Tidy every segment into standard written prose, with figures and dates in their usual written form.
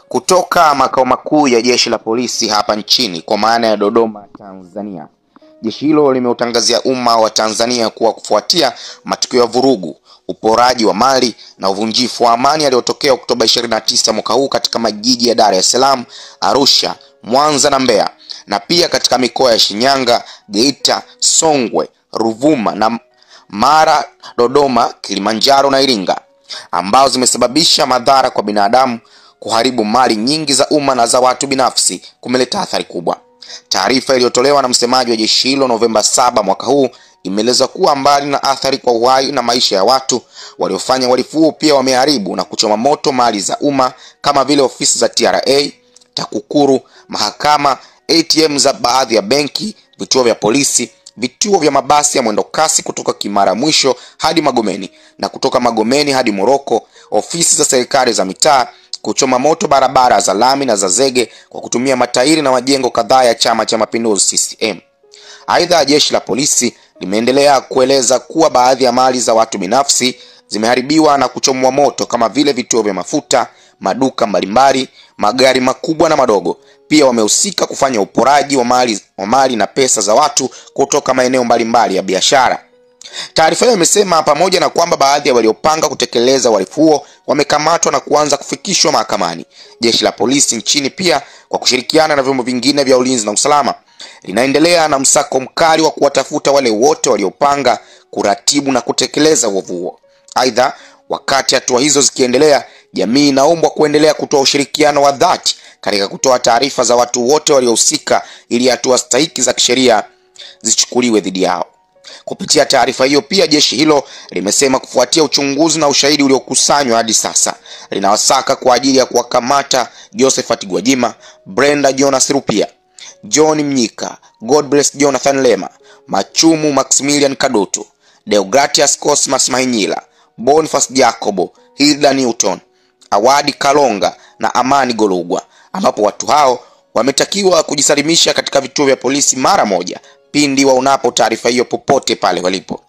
Kutoka makao makuu ya jeshi la polisi hapa nchini kwa maana ya Dodoma, Tanzania. Jeshi hilo limeutangazia umma wa Tanzania kuwa kufuatia matukio ya vurugu, uporaji wa mali na uvunjifu wa amani yaliyotokea Oktoba 29 mwaka huu katika majiji ya Dar es Salaam, Arusha, Mwanza na Mbeya, na pia katika mikoa ya Shinyanga, Geita, Songwe, Ruvuma na Mara, Dodoma, Kilimanjaro na Iringa, ambao zimesababisha madhara kwa binadamu, kuharibu mali nyingi za umma na za watu binafsi, kumeleta athari kubwa. Taarifa iliyotolewa na msemaji wa jeshi hilo Novemba 7 mwaka huu imeeleza kuwa mbali na athari kwa uhai na maisha ya watu, waliofanya uhalifu huo pia wameharibu na kuchoma moto mali za umma kama vile ofisi za TRA, TAKUKURU, mahakama, ATM za baadhi ya benki, vituo vya polisi, vituo vya mabasi ya mwendo kasi kutoka Kimara Mwisho hadi Magomeni na kutoka Magomeni hadi Moroko, ofisi za serikali za mitaa, kuchoma moto barabara za lami na za zege kwa kutumia matairi na majengo kadhaa ya Chama cha Mapinduzi CCM. Aidha, jeshi la polisi limeendelea kueleza kuwa baadhi ya mali za watu binafsi zimeharibiwa na kuchomwa moto kama vile vituo vya mafuta, maduka mbalimbali, magari makubwa na madogo. Pia wamehusika kufanya uporaji wa mali na pesa za watu kutoka maeneo mbalimbali ya biashara. Taarifa hiyo imesema pamoja na kwamba baadhi ya waliopanga kutekeleza uhalifu huo wamekamatwa na kuanza kufikishwa mahakamani, jeshi la polisi nchini pia kwa kushirikiana na vyombo vingine vya ulinzi na usalama linaendelea na msako mkali wa kuwatafuta wale wote waliopanga, kuratibu na kutekeleza uovu huo. Aidha, wakati hatua hizo zikiendelea, jamii inaombwa kuendelea kutoa ushirikiano wa dhati katika kutoa taarifa za watu wote waliohusika ili hatua stahiki za kisheria zichukuliwe dhidi yao. Kupitia taarifa hiyo pia jeshi hilo limesema kufuatia uchunguzi na ushahidi uliokusanywa hadi sasa, linawasaka kwa ajili ya kuwakamata Josephat Gwajima, Brenda Jonas Rupia, John Mnyika, Godbless Jonathan Lema, Machumu Maximilian Kadutu, Deogratias Cosmas Mahinyila, Boniface Jacobo, Hilda Newton, Awadi Kalonga na Amani Golugwa, ambapo watu hao wametakiwa kujisalimisha katika vituo vya polisi mara moja pindi waonapo taarifa hiyo popote pale walipo.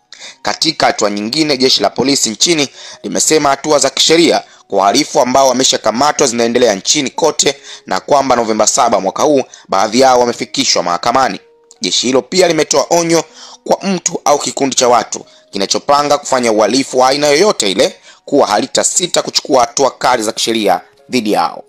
Katika hatua nyingine, jeshi la polisi nchini limesema hatua za kisheria kwa wahalifu ambao wameshakamatwa zinaendelea nchini kote na kwamba Novemba 7 mwaka huu baadhi yao wamefikishwa mahakamani. Jeshi hilo pia limetoa onyo kwa mtu au kikundi cha watu kinachopanga kufanya uhalifu wa aina yoyote ile kuwa halitasita kuchukua hatua kali za kisheria dhidi yao.